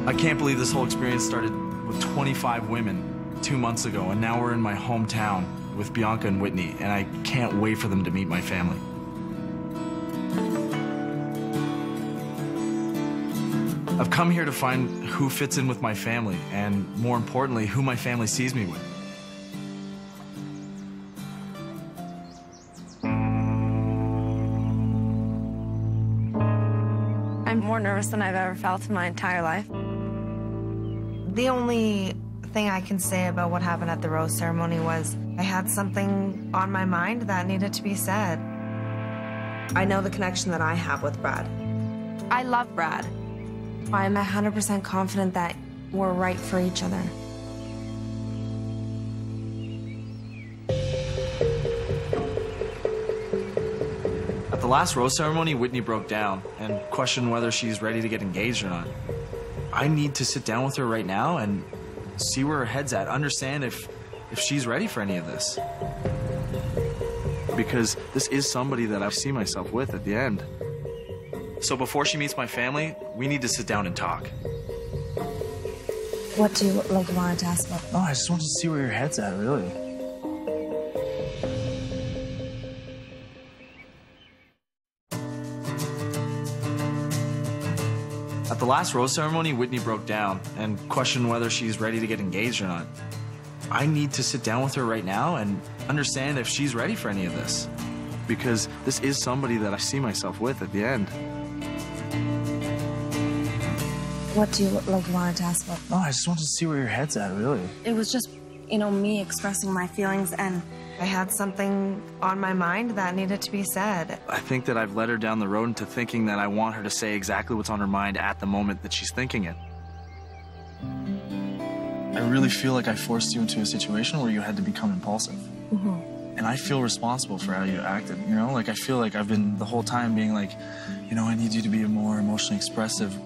I can't believe this whole experience started with 25 women 2 months ago, and now we're in my hometown with Bianca and Whitney, and I can't wait for them to meet my family. I've come here to find who fits in with my family, and more importantly, who my family sees me with. I'm more nervous than I've ever felt in my entire life. The only thing I can say about what happened at the rose ceremony was I had something on my mind that needed to be said. I know the connection that I have with Brad. I love Brad. I'm 100% confident that we're right for each other. At the last rose ceremony, Whitney broke down and questioned whether she's ready to get engaged or not. I need to sit down with her right now and see where her head's at, understand if she's ready for any of this. Because this is somebody that I see myself with at the end. So before she meets my family, we need to sit down and talk. What do you want to ask about? Oh, I just wanted to see where your head's at, really. At the last rose ceremony, Whitney broke down and questioned whether she's ready to get engaged or not. I need to sit down with her right now and understand if she's ready for any of this. Because this is somebody that I see myself with at the end. What do you want to ask about? Oh, I just wanted to see where your head's at, really. It was just, me expressing my feelings, and I had something on my mind that needed to be said. I think that I've led her down the road into thinking that I want her to say exactly what's on her mind at the moment that she's thinking it. I really feel like I forced you into a situation where you had to become impulsive. Mm-hmm. And I feel responsible for how you acted, Like, I feel like I've been the whole time being like, I need you to be more emotionally expressive.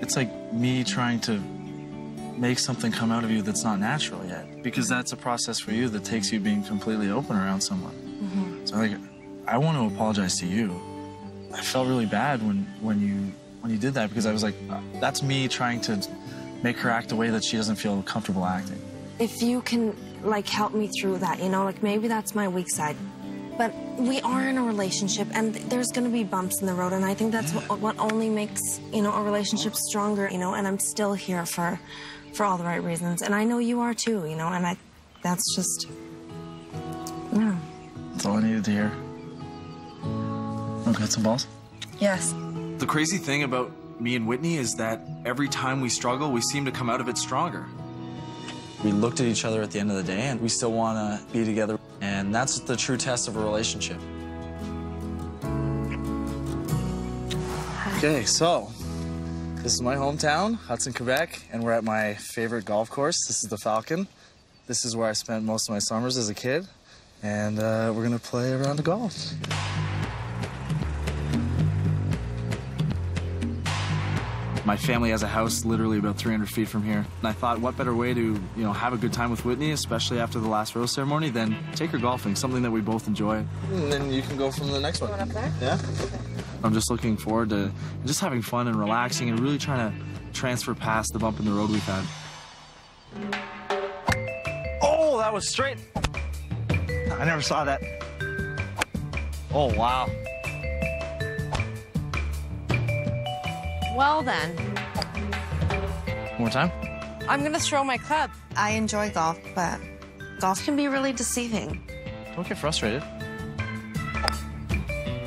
It's like me trying to make something come out of you that's not natural yet. Because that's a process for you that takes you being completely open around someone. Mm-hmm. So, I want to apologize to you. I felt really bad when you did that, because I was like, that's me trying to make her act a way that she doesn't feel comfortable acting. If you can, help me through that, maybe that's my weak side. But we are in a relationship, and there's going to be bumps in the road, and I think that's what only makes, a relationship stronger, and I'm still here for all the right reasons. And I know you are too, and that's just, yeah. That's all I needed to hear. Want to hit some balls? Yes. The crazy thing about me and Whitney is that every time we struggle, we seem to come out of it stronger. We looked at each other at the end of the day, and we still want to be together. And that's the true test of a relationship. Okay, so this is my hometown, Hudson, Quebec, and we're at my favorite golf course. This is the Falcon. This is where I spent most of my summers as a kid, and we're going to play a round of golf. My family has a house literally about 300 feet from here. And I thought, what better way to, have a good time with Whitney, especially after the last rose ceremony, than take her golfing, something that we both enjoy. And then you can go from the next one. Going up there? Yeah? Okay. I'm just looking forward to just having fun and relaxing and really trying to transfer past the bump in the road we've had. Oh, that was straight. I never saw that. Oh, wow. Well then, One more time? I'm gonna throw my club. I enjoy golf, but golf can be really deceiving. Don't get frustrated.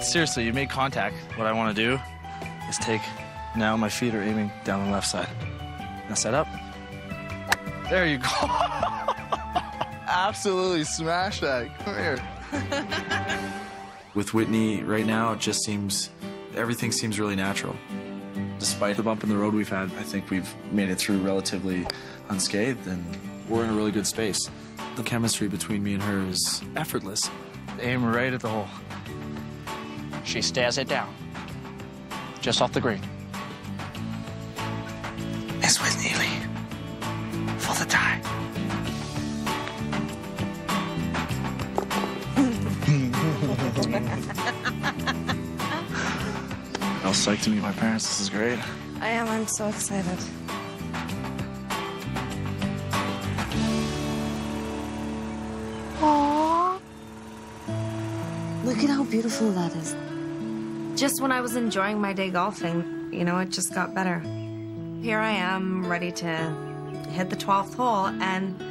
Seriously, you made contact. What I want to do is now my feet are aiming down the left side. Now set up. There you go. Absolutely smash that. Come here. With Whitney right now, everything seems really natural. Despite the bump in the road we've had, I think we've made it through relatively unscathed, and we're in a really good space. The chemistry between me and her is effortless. Aim right at the hole. She stares it down, just off the green. It's Whitney Lee for the tie. I was psyched to meet my parents. This is great. I am. I'm so excited. Look at how beautiful that is. Just when I was enjoying my day golfing, you know, it just got better. Here I am, ready to hit the 12th hole, and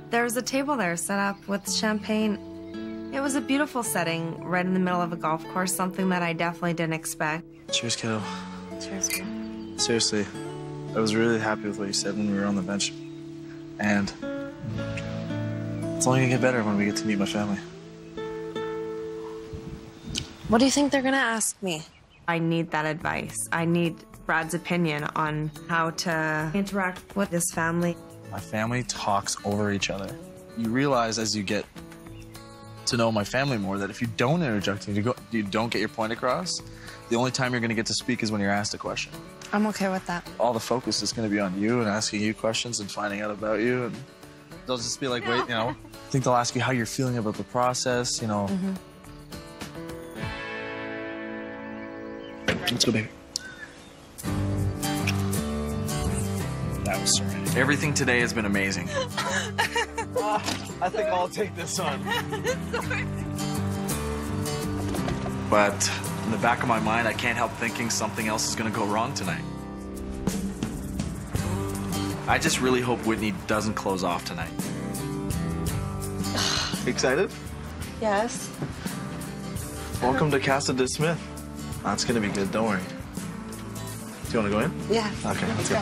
there was a table there set up with champagne. It was a beautiful setting right in the middle of a golf course, something that I definitely didn't expect. Cheers, kiddo. Cheers, kiddo. Seriously, I was really happy with what you said when we were on the bench. And it's only gonna get better when we get to meet my family. What do you think they're gonna ask me? I need that advice. I need Brad's opinion on how to interact with this family. My family talks over each other. You realize as you get to know my family more that if you don't interject and you don't get your point across, the only time you're gonna get to speak is when you're asked a question. I'm okay with that. All the focus is gonna be on you and asking you questions and finding out about you. And they'll just be like, wait, you know, I think they'll ask you how you're feeling about the process, you know. Let's go, baby. That was surreal. Everything today has been amazing. I think I'll take this one. But in the back of my mind, I can't help thinking something else is gonna go wrong tonight. I just really hope Whitney doesn't close off tonight. Excited? Yes. Welcome to Casa de Smith. That's gonna be good, don't worry. Do you wanna go in? Yeah. Okay, let's go.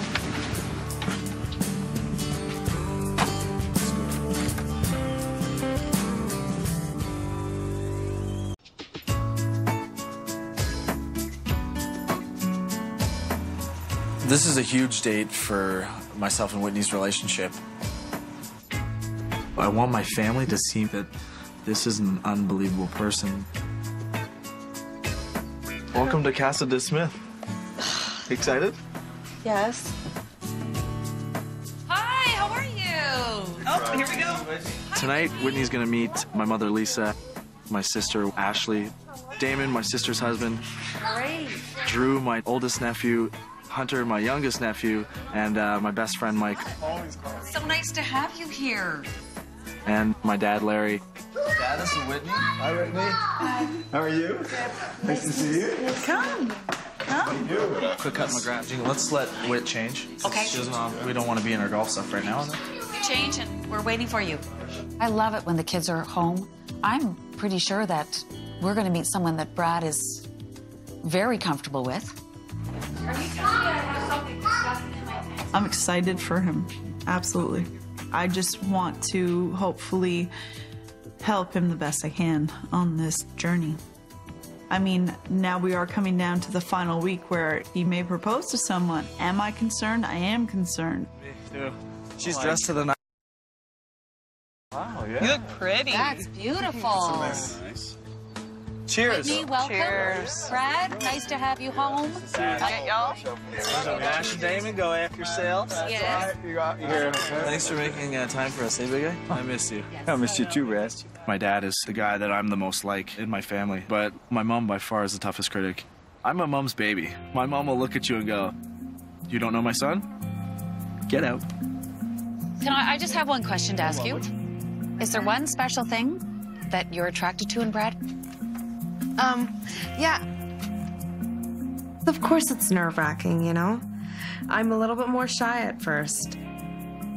This is a huge date for myself and Whitney's relationship. I want my family to see that this is an unbelievable person. Welcome to Casa de Smith. Excited? Yes. Hi, how are you? Oh, here we go. Tonight, Whitney's gonna meet my mother, Lisa, my sister, Ashley, Damon, my sister's husband, Great. Drew, my oldest nephew, Hunter, my youngest nephew, and my best friend, Mike, So nice to have you here. and my dad, Larry. Dad, this is Whitney. Hi, Whitney. How are you? Nice to see you. Come. Quick cut McGrath. Let's let Whit change. Okay. She doesn't, we don't want to be in our golf stuff right now. Change, and we're waiting for you. I love it when the kids are home. I'm pretty sure that we're going to meet someone that Brad is very comfortable with. I'm excited for him, absolutely. I just want to hopefully help him the best I can on this journey. I mean, now we are coming down to the final week where he may propose to someone. Am I concerned? I am concerned. Me too. She's dressed to the night. Wow, yeah. You look pretty. That's beautiful. Nice. Cheers. Whitney, welcome. Cheers. Brad, nice to have you home. Okay, y'all. Ash and Damon, go after yourselves. Yes. Thanks for making time for us, hey, big guy? I missed you. I missed you too, Raz. My dad is the guy that I'm the most like in my family, but my mom by far is the toughest critic. I'm my mom's baby. My mom will look at you and go, "You don't know my son? Get out." I just have one question to ask you. Is there one special thing that you're attracted to in Brad? Yeah. Of course it's nerve-wracking, you know? I'm a little bit more shy at first.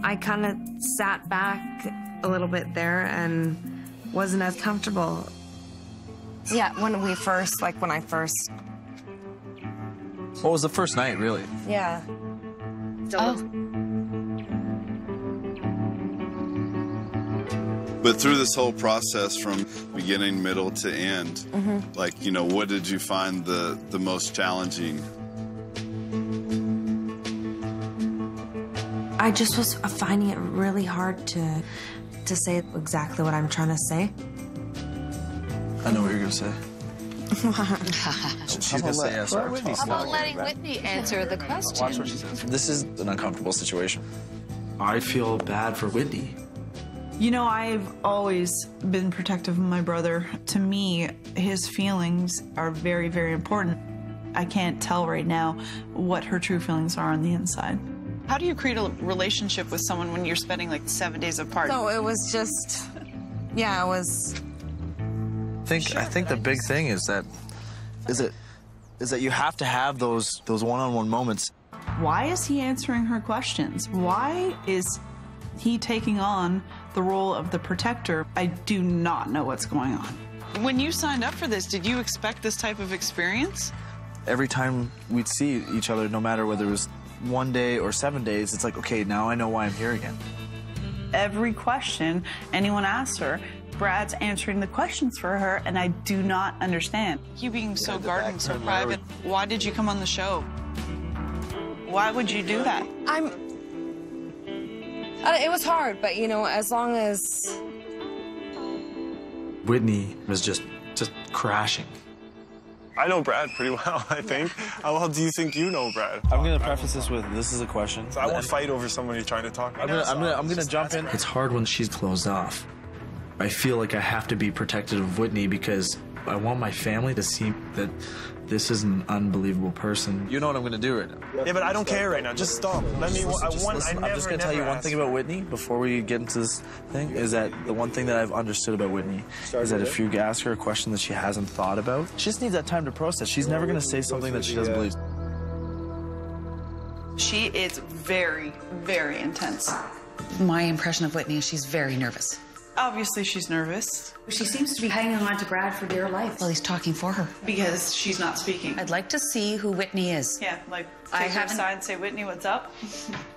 I kind of sat back a little bit there and wasn't as comfortable. Yeah, when I first... What was the first night, really? Yeah. But through this whole process from beginning, middle to end, like, you know, what did you find the most challenging? I just was finding it really hard to say exactly what I'm trying to say. I know what you're going to say. She's going to say yes. How about letting Whitney answer the question? Watch what she says. This is an uncomfortable situation. I feel bad for Whitney. You know, I've always been protective of my brother. To me, his feelings are very, very important. I can't tell right now what her true feelings are on the inside. How do you create a relationship with someone when you're spending like 7 days apart? So it was just, yeah, it was I think the big thing is that you have to have those one-on-one moments. Why is he answering her questions? Why is he taking on the role of the protector? I do not know what's going on. When you signed up for this, did you expect this type of experience? Every time we'd see each other, no matter whether it was 1 day or 7 days, it's like, okay, now I know why I'm here again. Every question anyone asks her, Brad's answering the questions for her, and I do not understand. You being so guarded, so private, why did you come on the show? Why would you do that? It was hard, but, you know, as long as... Whitney was just crashing. I know Brad pretty well, I think. How well do you think you know Brad? I'm gonna preface this with, this is a question. So I won't fight over somebody trying to talk. I'm gonna jump in. It's hard when she's closed off. I feel like I have to be protective of Whitney because I want my family to see that this is an unbelievable person. You know what I'm gonna do right now. Yeah, but I don't care right now. Just stop. I'm just gonna tell you one thing about Whitney before we get into this thing, is that the one thing that I've understood about Whitney is that if you ask her a question that she hasn't thought about, she just needs that time to process. She's never gonna say something that she doesn't believe. She is very, very intense. My impression of Whitney is she's very nervous. Obviously, she's nervous. She seems to be hanging on to Brad for dear life. Well, he's talking for her. Because she's not speaking. I'd like to see who Whitney is. Yeah, like, take her aside and say, Whitney, what's up?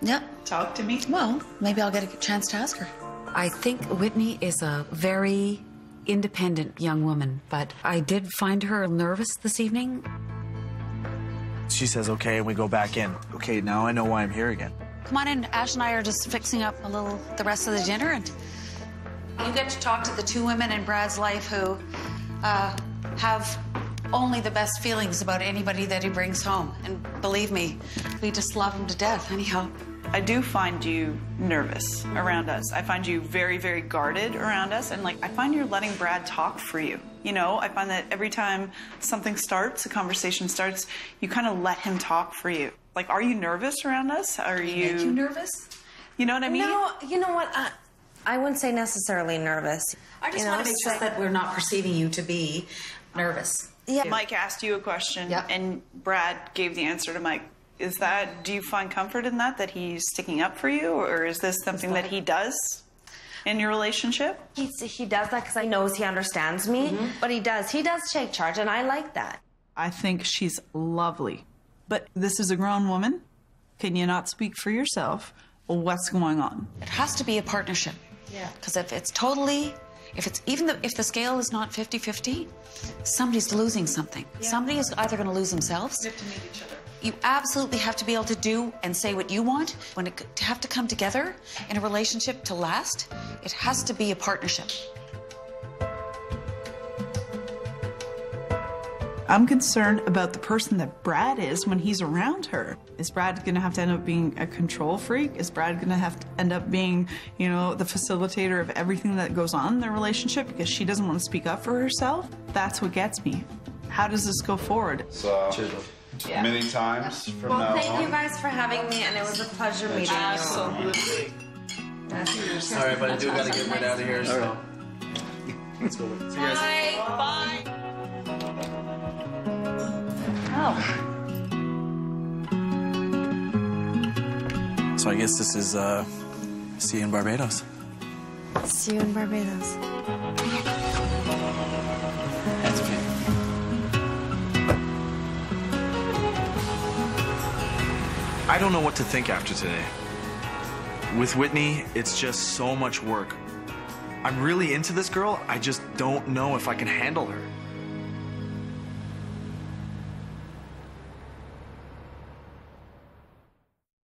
Yep. Talk to me. Well, maybe I'll get a chance to ask her. I think Whitney is a very independent young woman, but I did find her nervous this evening. She says, okay, and we go back in. Okay, now I know why I'm here again. Come on in. Ash and I are just fixing up the rest of the dinner, and you get to talk to the two women in Brad's life who have only the best feelings about anybody that he brings home. And believe me, we just love him to death anyhow. I do find you nervous around us. I find you very, very guarded around us. And, like, I find you're letting Brad talk for you. You know, I find that every time something starts, a conversation starts, you kind of let him talk for you. Like, are you nervous around us? Are you... Make you nervous? You know what I mean? No, you know what? I wouldn't say necessarily nervous. I just want to make sure that we're not perceiving you to be nervous. Yeah. Mike asked you a question, Yep. and Brad gave the answer to Mike. Do you find comfort in that he's sticking up for you, or is this something that he does in your relationship? He does that because he knows he understands me, but he does take charge, and I like that. I think she's lovely. But this is a grown woman. Can you not speak for yourself? Well, what's going on? It has to be a partnership. Yeah. Because if the scale is not 50-50, somebody's losing something. Yeah. Somebody is either going to lose themselves. You have to meet each other. You absolutely have to be able to do and say what you want. When it to have to come together in a relationship to last, it has to be a partnership. I'm concerned about the person that Brad is when he's around her. Is Brad going to have to end up being a control freak? Is Brad going to have to end up being, you know, the facilitator of everything that goes on in their relationship because she doesn't want to speak up for herself? That's what gets me. How does this go forward? So, many times from now on. Well, thank you guys for having me, and it was a pleasure meeting you. Absolutely. Sorry, but I do gotta get right out of here, so. Let's go. See you guys. Bye. So I guess this is, see you in Barbados. See you in Barbados. Hands and feet. I don't know what to think after today. With Whitney, it's just so much work. I'm really into this girl, I just don't know if I can handle her.